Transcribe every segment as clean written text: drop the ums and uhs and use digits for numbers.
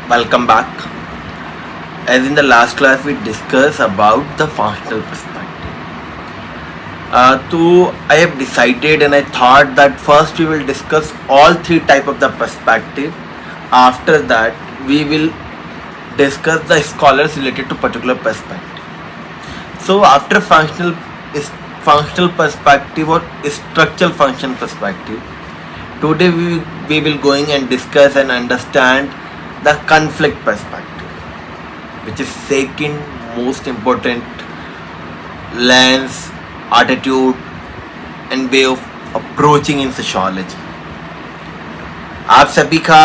Welcome back. As in the last class, we discussed about the functional perspective. So I have decided and I thought that first we will discuss all three type of the perspective. After that, we will discuss the scholars related to particular perspective. So after functional perspective or structural function perspective, today we will going and discuss and understand the conflict perspective, which is second most important lens, attitude and way of approaching in sociology. आप सभी का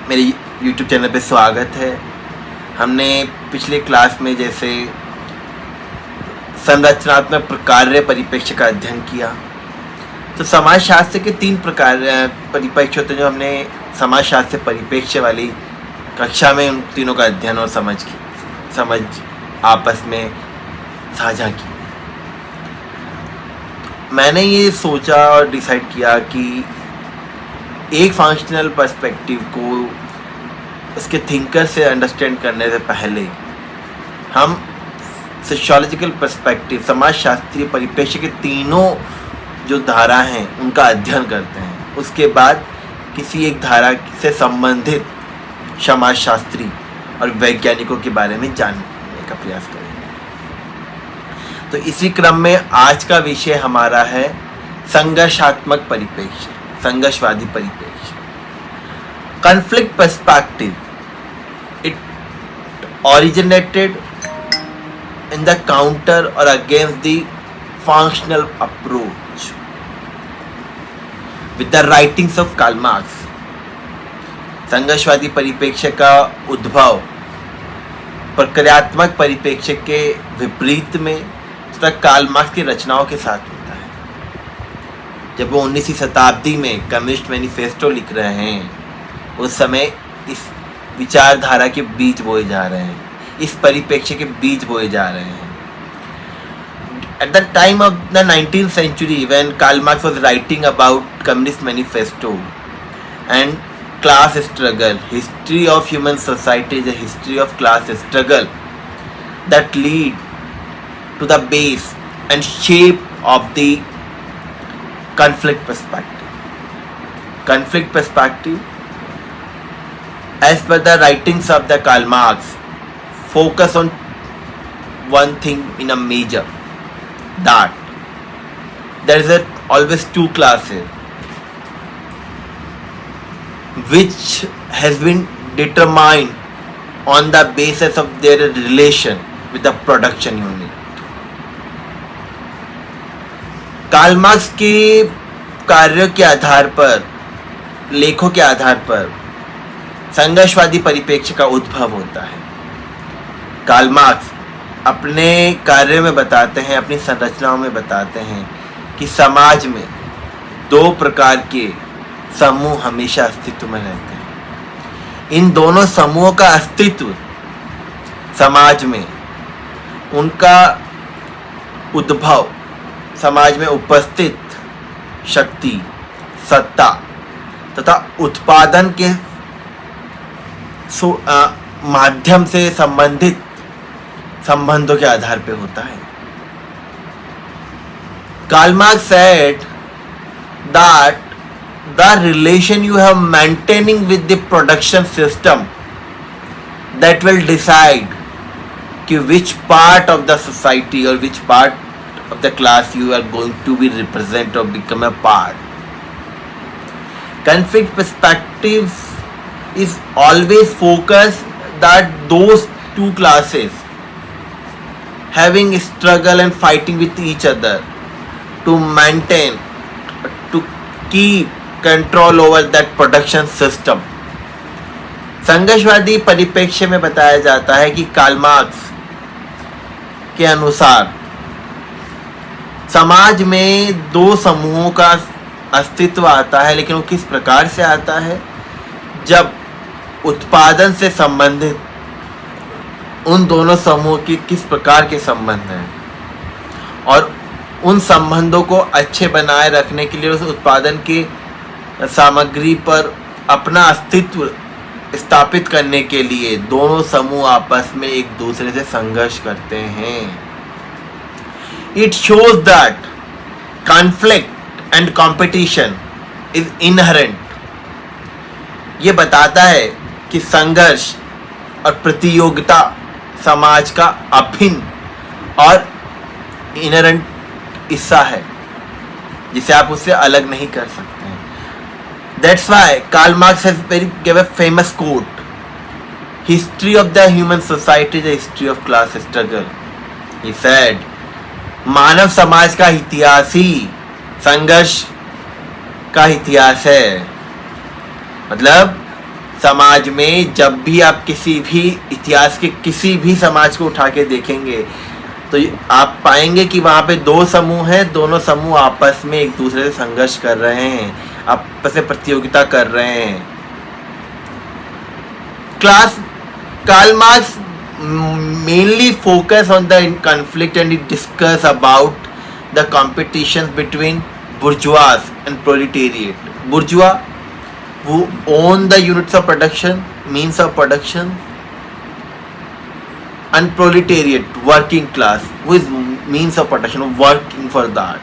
मेरे YouTube channel पे स्वागत है. हमने पिछले class में जैसे संरचनात्मक प्रकार्य परिप्रेक्ष्य का अध्ययन किया, तो समाजशास्त्र के तीन प्रकार परिप्रेक्ष्य होते हैं जो हमने समाजशास्त्र परिप्रेक्ष्य वाली कक्षा में उन तीनों का अध्ययन और समझ आपस में साझा की. मैंने ये सोचा और डिसाइड किया कि एक फंक्शनल पर्सपेक्टिव को उसके थिंकर से अंडरस्टैंड करने से पहले हम सोशियोलॉजिकल पर्सपेक्टिव समाजशास्त्रीय परिप्रेक्ष्य के तीनों जो धारा हैं उनका अध्ययन करते हैं. उसके बाद किसी एक धारा से संबंधित समाजशास्त्री और वैज्ञानिकों के बारे में जानने का प्रयास करेंगे. तो इसी क्रम में आज का विषय हमारा है संघर्षात्मक परिप्रेक्ष्य, संघर्षवादी परिप्रेक्ष्य. Conflict perspective it originated in the counter or against the functional approach with the writings of Karl Marx. संघर्षवादी परिप्रेक्ष्य का उद्भव प्रक्रियात्मक परिप्रेक्ष्य के विपरीत में तथा कार्ल मार्क्स की रचनाओं के साथ होता है. जब वो 19वीं शताब्दी में कम्युनिस्ट मैनिफेस्टो लिख रहे हैं, उस समय इस विचारधारा के बीज बोए जा रहे हैं, इस परिप्रेक्ष्य के बीज बोए जा रहे हैं. At the time of the 19th century, when Karl Marx was writing about Communist Manifesto and class struggle, history of human society is a history of class struggle that lead to the base and shape of the conflict perspective. Conflict perspective, as per the writings of the Karl Marx, focus on one thing in a major, that there is always two classes which has been determined on the basis of their relation with the production unit. Karl Marx के कार्यों के आधार पर, लेखों के आधार पर संघर्षवादी परिप्रेक्ष्य का उद्भव होता है. कार्ल मार्क्स अपने कार्य में बताते हैं, अपनी संरचनाओं में बताते हैं कि समाज में दो प्रकार के समूह हमेशा अस्तित्व में रहते हैं. इन दोनों समूहों का अस्तित्व समाज में, उनका उद्भव समाज में उपस्थित शक्ति, सत्ता तथा उत्पादन के माध्यम से संबंधित संबंधों के आधार पे होता है. Karl Marx said that the relation you have maintaining with the production system that will decide कि which part of the society or which part of the class you are going to be represent or become a part. Conflict perspective is always focused that those two classes having struggle and fighting with each other to maintain, to keep control over that production system. संघर्षवादी परिप्रेक्ष्य में बताया जाता है कि Karl Marx के अनुसार समाज में दो समूहों का अस्तित्व आता है, लेकिन वो किस प्रकार से आता है, जब उत्पादन से संबंधित उन दोनों समूह की किस प्रकार के संबंध हैं और उन संबंधों को अच्छे बनाए रखने के लिए उस उत्पादन की सामग्री पर अपना अस्तित्व स्थापित करने के लिए दोनों समूह आपस में एक दूसरे से संघर्ष करते हैं. It shows that conflict and competition is inherent. ये बताता है कि संघर्ष और प्रतियोगिता समाज का अभिन्न और इनहेरेंट हिस्सा है जिसे आप उससे अलग नहीं कर सकते हैं. That's why Karl Marx has gave a famous quote: "History of the human society is a history of class struggle." He said, मानव समाज का इतिहास ही संघर्ष का इतिहास है. मतलब समाज में जब भी आप किसी भी इतिहास के किसी भी समाज को उठा के देखेंगे तो आप पाएंगे कि वहाँ पे दो समूह हैं, दोनों समूह आपस में एक दूसरे से संघर्ष कर रहे हैं, आपस में प्रतियोगिता कर रहे हैं. Karl Marx mainly focus on the conflict and he discuss about the competitions between bourgeois and proletariat. Bourgeois who own the units of production, means of production, and proletariat, working class, who is means of production, working for that,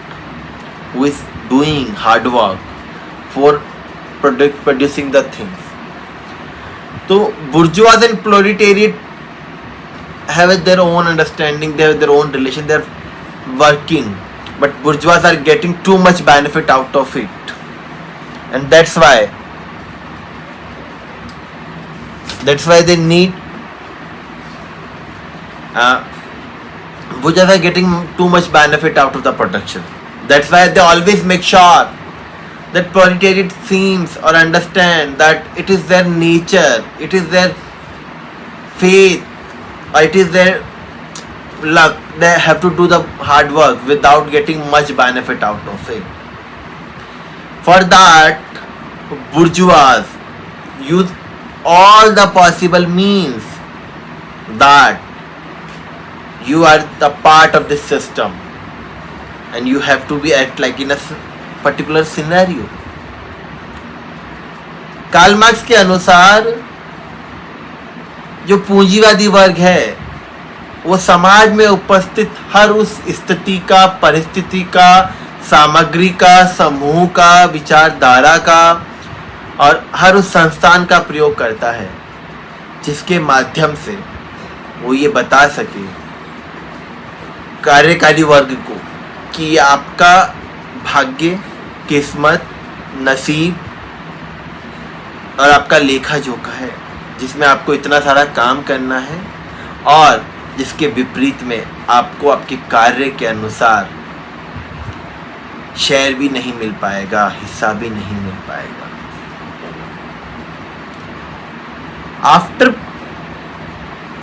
who is doing hard work for producing the things. So bourgeois and proletariat have their own understanding, they have their own relation, they are working, but bourgeois are getting too much benefit out of it, and that's why they need bourgeois are getting too much benefit out of the production. That's why they always make sure that proletariat seems or understand that it is their nature, it is their faith, or it is their luck. They have to do the hard work without getting much benefit out of it. For that, bourgeois use all the possible means that you are the part of this system and you have to be act like in a particular scenario. Karl Marx के अनुसार जो पूंजीवादी वर्ग है वो समाज में उपस्थित हर उस स्थिति का, परिस्थिति का, सामग्री का, समूह का, विचारधारा का और हर उस संस्थान का प्रयोग करता है जिसके माध्यम से वो ये बता सके कार्यकारी वर्ग को कि आपका भाग्य, किस्मत, नसीब और आपका लेखा जोखा है जिसमें आपको इतना सारा काम करना है और जिसके विपरीत में आपको आपके कार्य के अनुसार शेयर भी नहीं मिल पाएगा, हिस्सा भी नहीं मिल पाएगा. After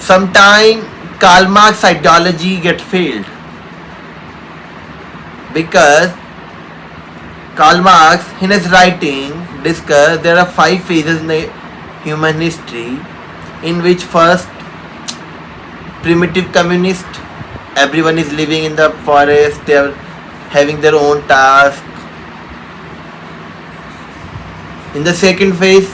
some time, Karl Marx ideology get failed because Karl Marx in his writing discuss there are 5 phases in the human history, in which first primitive communist, everyone is living in the forest, they are having their own task. In the second phase,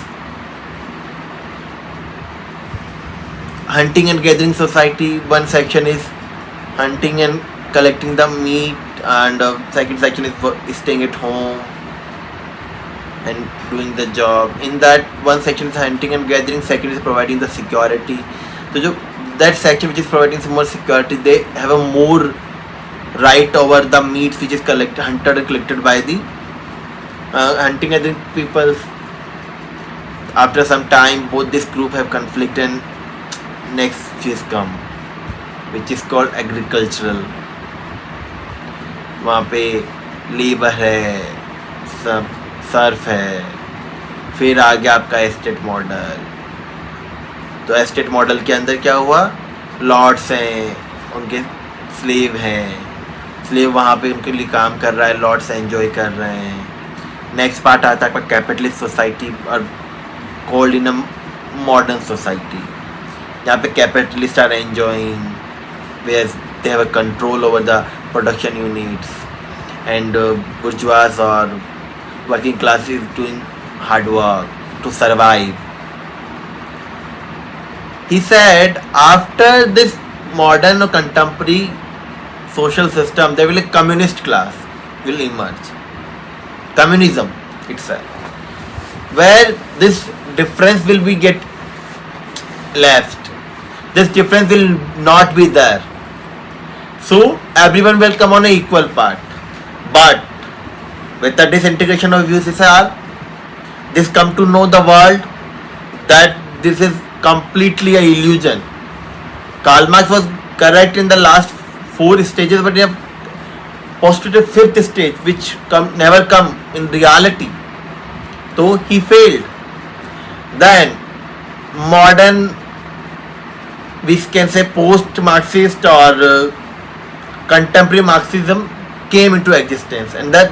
hunting and gathering society, one section is hunting and collecting the meat and second section is staying at home and doing the job. In that one section is hunting and gathering, second is providing the security. So that section which is providing some more security, they have a more right over the meats which is hunted and collected by the hunting and gathering people. After some time both this group have conflict and next phase come which is called agricultural. वहाँ पे labour है, सब Surf है. फिर आ गया आपका estate model. तो estate model के अंदर क्या हुआ, लॉर्ड्स हैं, उनके स्लेव हैं, स्लेव वहाँ पे उनके लिए काम कर रहा है, लॉर्ड्स एंजॉय कर रहे हैं. नेक्स्ट पार्ट आता है आपका कैपिटलिस्ट सोसाइटी और called in a modern society. यहाँ पे capitalist are enjoying where they have a control over the production units and bourgeois or working class is doing hard work to survive. He said after this modern or contemporary social system, there will a communist class will emerge. Communism itself, where this difference will be get left. This difference will not be there. So everyone will come on an equal part. But with the disintegration of USSR, this come to know the world that this is completely a illusion. Karl Marx was correct in the last 4 stages, but he have postulated 5th stage, which never come in reality. So he failed. Then modern, we can say post-Marxist or contemporary Marxism came into existence, and that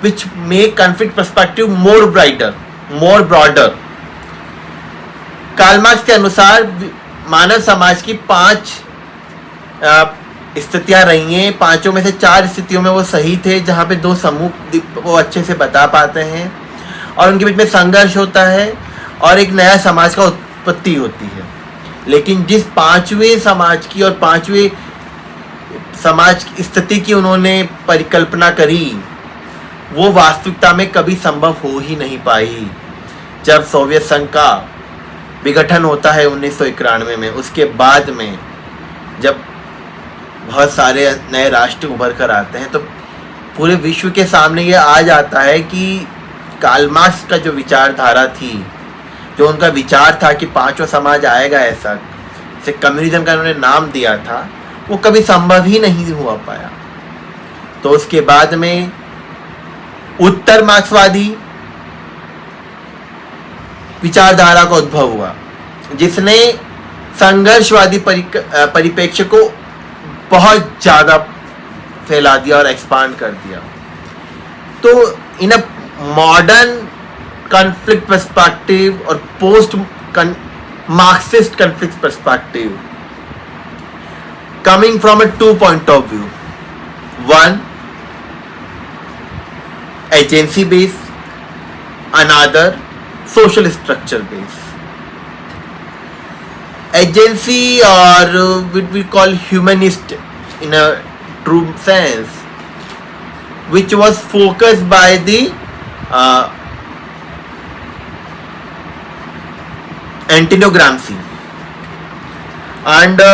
which make conflict perspective more brighter, more broader. Karl Marx के अनुसार मानव समाज की 5 स्थितियां रही हैं। 5 में से 4 स्थितियों में वो सही थे, जहाँ पे 2 समूह वो अच्छे से बता पाते हैं और उनके बीच में संघर्ष होता है और एक नया समाज का उत्पत्ति होती है। लेकिन जिस 5वें समाज की और 5वें समाज की स्थिति की उन्होंने परिकल्पना करी, वो वास्तविकता में कभी संभव हो ही नहीं पाई। जब सोवियत संघ का विघटन होता है 1991 में, उसके बाद में जब बहुत सारे नए राष्ट्र उभर कर आते हैं, तो पूरे विश्व के सामने ये आ जाता है कि कार्ल मार्क्स का जो विचारधारा थी, जो उनका विचार था कि 5वां समाज आएगा, ऐसा जिसे कम्युनिज्म का उन्होंने नाम दिया था, वो कभी संभव ही नहीं हुआ पाया। तो उसके बाद में उत्तर मार्क्सवादी विचारधारा का उद्भव हुआ, जिसने संघर्षवादी परिप्रेक्ष्य को बहुत ज़्यादा फैला दिया और एक्सपांड कर दिया। तो इन अ मॉडर्न कॉन्फ्लिक्ट पर्सपेक्टिव और post Marxist conflict perspective, coming from a 2 point of view. One, agency based, another social structure based. Agency, or what we call humanist in a true sense, which was focused by the Antonio Gramsci, and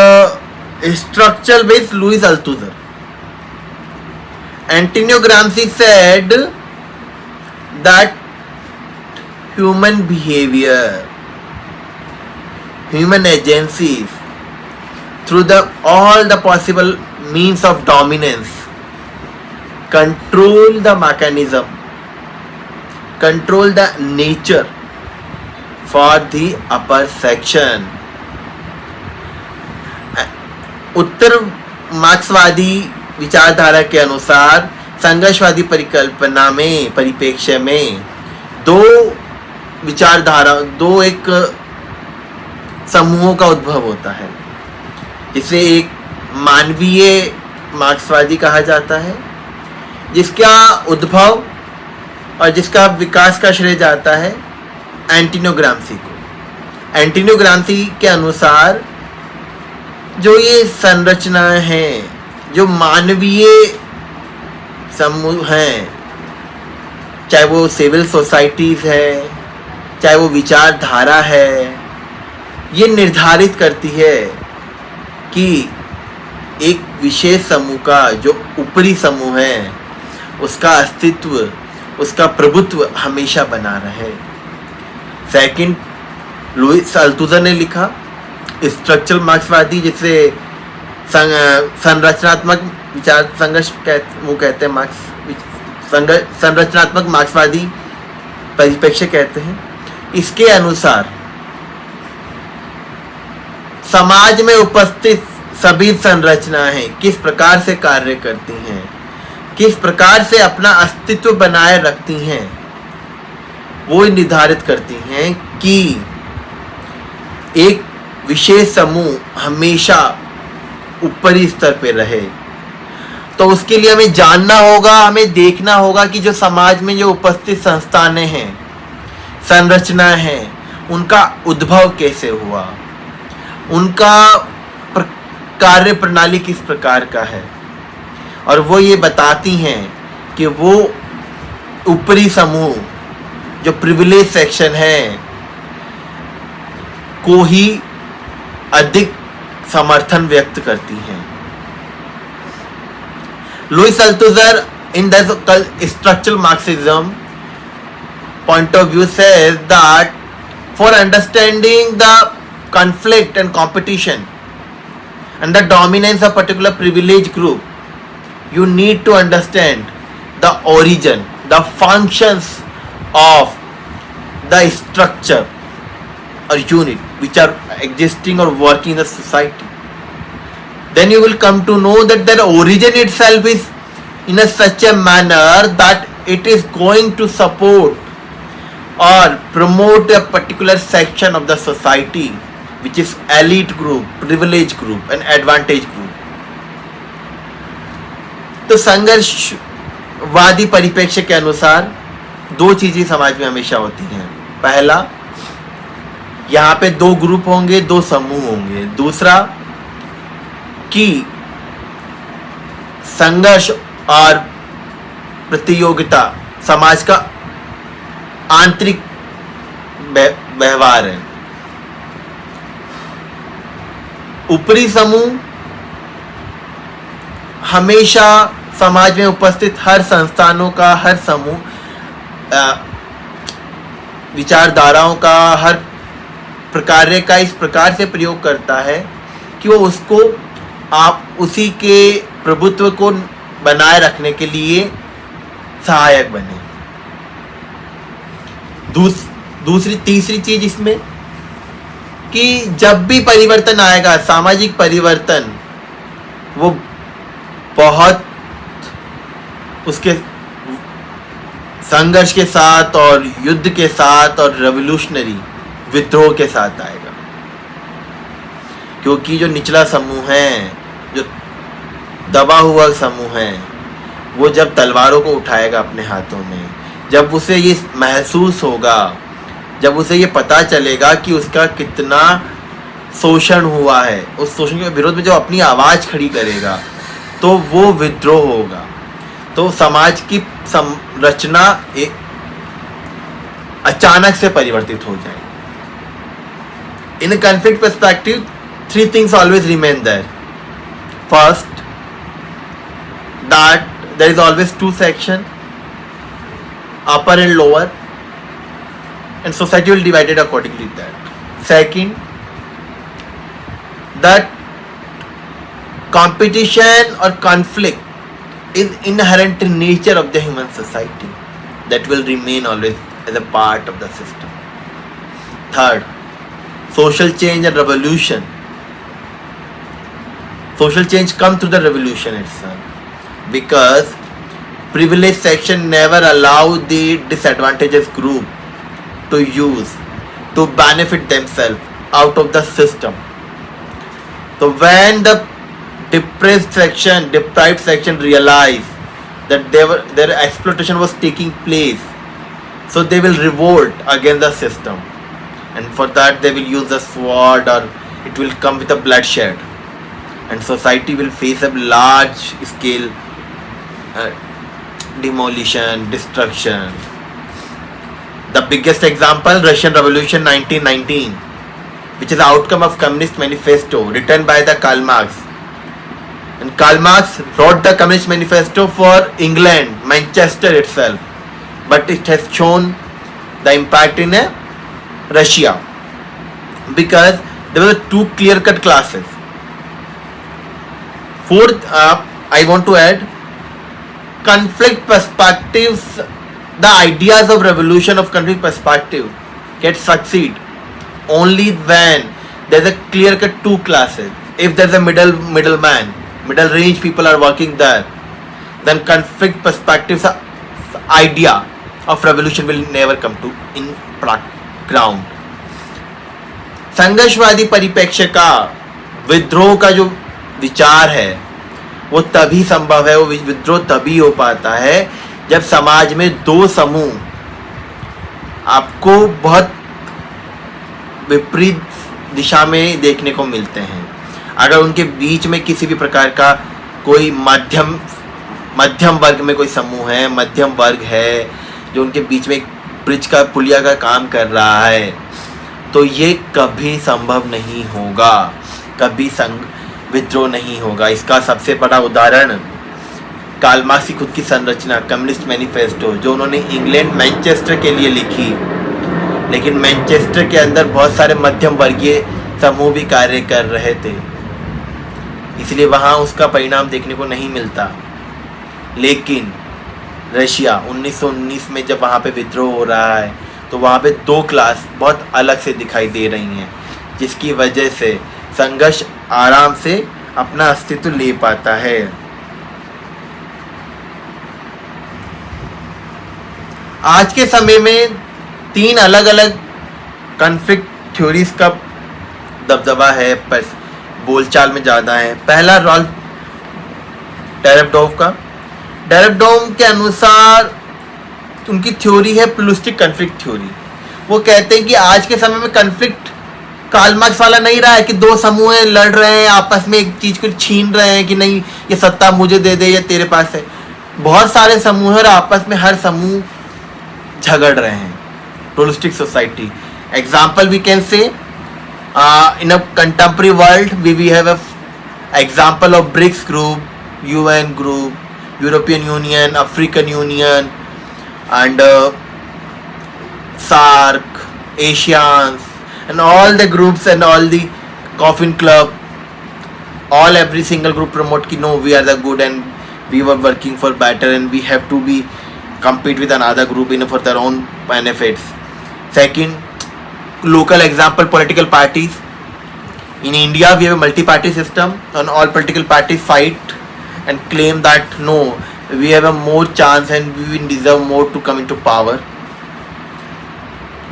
structural based Louis Althusser. Antonio Gramsci said that human behavior, human agencies, through all the possible means of dominance, control the mechanism, control the nature for the upper section. उत्तर मार्क्सवादी विचारधारा के अनुसार संघर्षवादी परिकल्पना में, परिप्रेक्ष्य में 2 विचारधारा, 2 एक समूहों का उद्भव होता है, जिसे एक मानवीय मार्क्सवादी कहा जाता है, जिसका उद्भव और जिसका विकास का श्रेय जाता है एंटोनियो ग्राम्सी को। एंटोनियो ग्राम्सी के अनुसार जो ये संरचनाएं हैं, जो मानवीय समूह हैं, चाहे वो सिविल सोसाइटीज है, चाहे वो विचारधारा है, ये निर्धारित करती है कि एक विशेष समूह का जो ऊपरी समूह है, उसका अस्तित्व, उसका प्रभुत्व हमेशा बना रहे। सेकंड, लुइस अल्थुसर ने लिखा स्ट्रक्चरल मार्क्सवादी, जिसे संरचनात्मक विचार संघर्ष कहते हैं, मार्क्स संरचनात्मक मार्क्सवादी परिप्रेक्ष्य कहते हैं। इसके अनुसार समाज में उपस्थित सभी संरचनाएं किस प्रकार से कार्य करती हैं, किस प्रकार से अपना अस्तित्व बनाए रखती हैं, वो निर्धारित करती हैं कि एक विशेष समूह हमेशा ऊपरी स्तर पे रहे। तो उसके लिए हमें जानना होगा, हमें देखना होगा कि जो समाज में जो उपस्थित संस्थानें हैं, संरचनाएं हैं, उनका उद्भव कैसे हुआ, उनका कार्य प्रणाली किस प्रकार का है, और वो ये बताती हैं कि वो ऊपरी समूह जो प्रिविलेज सेक्शन है को ही अधिक समर्थन व्यक्त करती हैं। Louis Althusser in the structural Marxism point of view says that for understanding the conflict and competition and the dominance of particular privileged group, you need to understand the origin, the functions of the structure or unit which are existing or working in the society. Then you will come to know that their origin itself is in such a manner that it is going to support or promote a particular section of the society which is elite group, privileged group and advantage group. तो संघर्षवादी परिप्रेक्ष्य के अनुसार दो चीजें समाज में हमेशा होती हैं। पहला, यहाँ पे दो ग्रुप होंगे, दो समूह होंगे। दूसरा कि संघर्ष और प्रतियोगिता समाज का आंतरिक व्यवहार है। ऊपरी समूह हमेशा समाज में उपस्थित हर संस्थानों का, हर समूह विचारधाराओं का, हर प्रकार का इस प्रकार से प्रयोग करता है कि वो उसको आप उसी के प्रभुत्व को बनाए रखने के लिए सहायक बने। तीसरी चीज इसमें कि जब भी परिवर्तन आएगा, सामाजिक परिवर्तन, वो बहुत उसके संघर्ष के साथ और युद्ध के साथ और रेवोल्यूशनरी विद्रोह के साथ आएगा। क्योंकि जो निचला समूह है, जो दबा हुआ समूह है, वो जब तलवारों को उठाएगा अपने हाथों में, जब उसे ये महसूस होगा, जब उसे ये पता चलेगा कि उसका कितना शोषण हुआ है, उस शोषण के विरोध में जब अपनी आवाज़ खड़ी करेगा तो वो विद्रोह होगा। तो समाज की संरचना अचानक से परिवर्तित हो जाएगी। In a conflict perspective, three things always remain there. First, that there is always two sections, upper and lower, and society will divide it accordingly to that. Second, that competition or conflict is inherent in nature of the human society, that will remain always as a part of the system. Third, social change and revolution. Social change comes through the revolution itself, because privileged section never allow the disadvantaged group to benefit themselves out of the system. So when the deprived section realize that their exploitation was taking place, so they will revolt against the system, and for that they will use the sword, or it will come with a bloodshed, and society will face a large scale demolition, destruction. The biggest example, Russian Revolution 1919, which is the outcome of Communist Manifesto written by the Karl Marx. And Karl Marx wrote the Communist Manifesto for England, Manchester itself, but it has shown the impact in Russia, because there were two clear-cut classes. Fourth, I want to add, conflict perspectives, the ideas of revolution of conflict perspective can succeed only when there is a clear-cut two classes. If there is a middleman, middle range people are working there, then conflict perspectives idea of revolution will never come to in ground. संघर्षवादी परिप्रेक्ष्य का विद्रोह का जो विचार है वो तभी संभव है, वो विद्रोह तभी हो पाता है जब समाज में दो समूह आपको बहुत विपरीत दिशा में देखने को मिलते हैं। अगर उनके बीच में किसी भी प्रकार का कोई मध्यम वर्ग में कोई समूह है, मध्यम वर्ग है जो उनके बीच में एक ब्रिज का पुलिया का काम कर रहा है, तो ये कभी संभव नहीं होगा, कभी विद्रोह नहीं होगा। इसका सबसे बड़ा उदाहरण कार्ल मार्क्स की खुद की संरचना कम्युनिस्ट मैनिफेस्टो, जो उन्होंने इंग्लैंड मैनचेस्टर के लिए लिखी, लेकिन मैनचेस्टर के अंदर बहुत सारे मध्यम वर्गीय समूह भी कार्य कर रहे थे, इसलिए वहाँ उसका परिणाम देखने को नहीं मिलता। लेकिन रशिया 1919 में जब वहाँ पे विद्रोह हो रहा है, तो वहाँ पे दो क्लास बहुत अलग से दिखाई दे रही हैं, जिसकी वजह से संघर्ष आराम से अपना अस्तित्व ले पाता है। आज के समय में तीन अलग अलग कॉन्फ्लिक्ट थ्योरीज का दबदबा है, पर बोलचाल में ज़्यादा है। पहला रॉल्फ डेरेवडोव का। डेरेवडोव के अनुसार उनकी थ्योरी है प्लूस्टिक कॉन्फ्लिक्ट थ्योरी। वो कहते हैं कि आज के समय में कॉन्फ्लिक्ट कार्ल मार्क्स वाला नहीं रहा है कि दो समूह लड़ रहे हैं, आपस में एक चीज़ को छीन रहे हैं कि नहीं ये सत्ता मुझे दे दे या तेरे पास है। बहुत सारे समूह और आपस में हर समूह झगड़ रहे हैं। Pluralistic society example we can say in a contemporary world we have a example of BRICS group, UN group, European Union, African Union, and SAARC, Asians, and all the groups and all the coffin club, every single group promote ki no, we are the good and we were working for better and we have to be compete with another group for their own benefits. Second, local example, political parties. In India we have a multi-party system and all political parties fight and claim that no, we have a more chance and we will deserve more to come into power.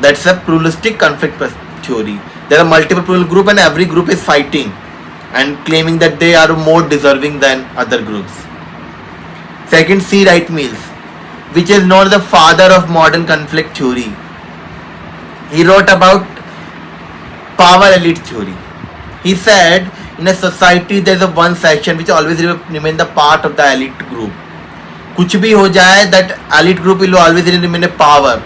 That's a pluralistic conflict theory. There are multiple political groups and every group is fighting and claiming that they are more deserving than other groups. Second, C. Wright Mills, which is known as the father of modern conflict theory. He wrote about power elite theory. He said in a society there is a one section which always remain the part of the elite group. कुछ भी हो जाए, that elite group will always remain a power.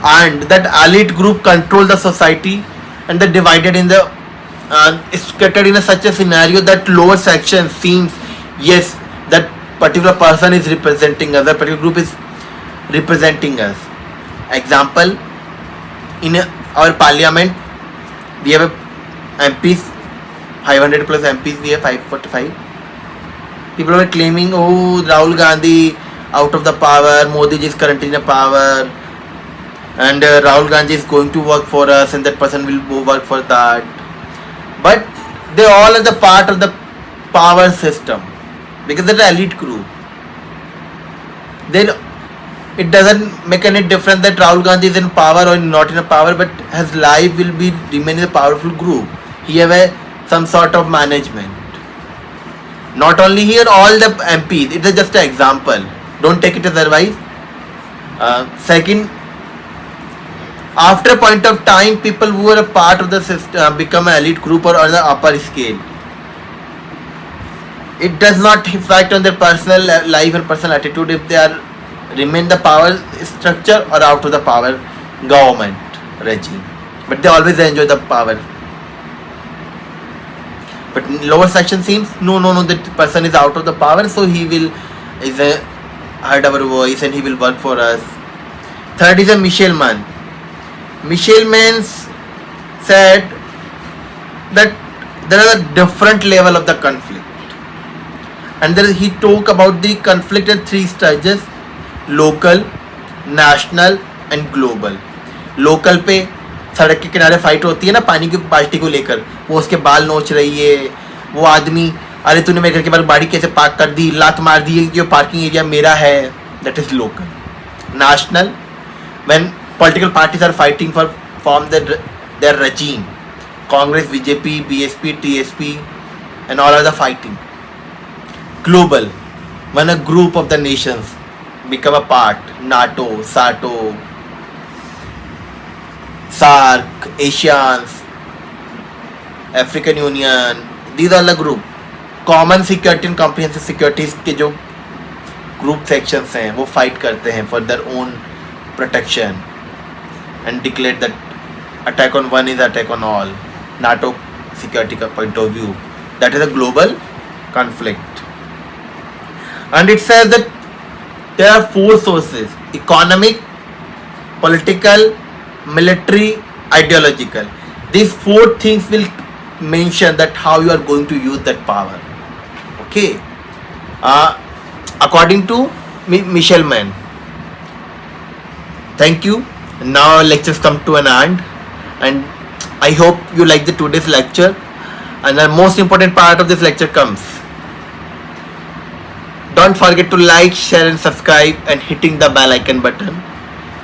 And that elite group control the society and they divided in the scattered in such a scenario that lower section seems yes that particular person is representing us, that particular group is representing us. Example, in our parliament we have MPs, 500 plus MPs, we have 545. People are claiming, oh, Rahul Gandhi out of the power, Modi ji is currently in the power, and Rahul Gandhi is going to work for us and that person will go work for that. But they all are the part of the power system because they're the elite group. Then it doesn't make any difference that Rahul Gandhi is in power or not in power, but his life will be remain in a powerful group. He have some sort of management. Not only here, all the MPs. It is just an example. Don't take it as advice. Second, after a point of time, people who are a part of the system become an elite group or on the upper scale. It does not affect on their personal life and personal attitude if they are remain the power structure or out of the power government regime. But they always enjoy the power. But in lower section seems no, that person is out of the power, so he will heard our voice and he will work for us. Third is a Michel Mann. Michel Mann said that there is a different level of the conflict, and there he talked about the conflict at three stages: local, national and global. Local पे सड़क के किनारे fight होती है ना पानी की बाल्टी को लेकर, वो उसके बाल नोच रही है, वो आदमी अरे तूने मेरे घर के बाहर गाड़ी कैसे पार्क कर दी, लात मार दी, ये पार्किंग एरिया मेरा है, that is local. National, when political parties are fighting for form their regime, Congress, BJP, BSP, TSP and all are the fighting. Global, when a group of the nations become a part, NATO, SATO, SAARC, ASEAN, African Union, these are the group. Common security and comprehensive securities के जो group sections हैं वो fight करते हैं for their own protection and declare that attack on one is attack on all. NATO security का point of view, that is a global conflict. And it says that there are 4 sources: economic, political, military, ideological. These 4 things will mention that how you are going to use that power. Okay. According to Michel Mann. Thank you. Now lectures come to an end, and I hope you like the today's lecture. And the most important part of this lecture comes. Don't forget to like, share and subscribe and hitting the bell icon button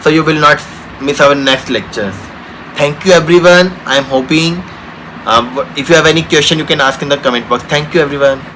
so you will not miss our next lectures. Thank you everyone. I am hoping if you have any question you can ask in the comment box. Thank you everyone.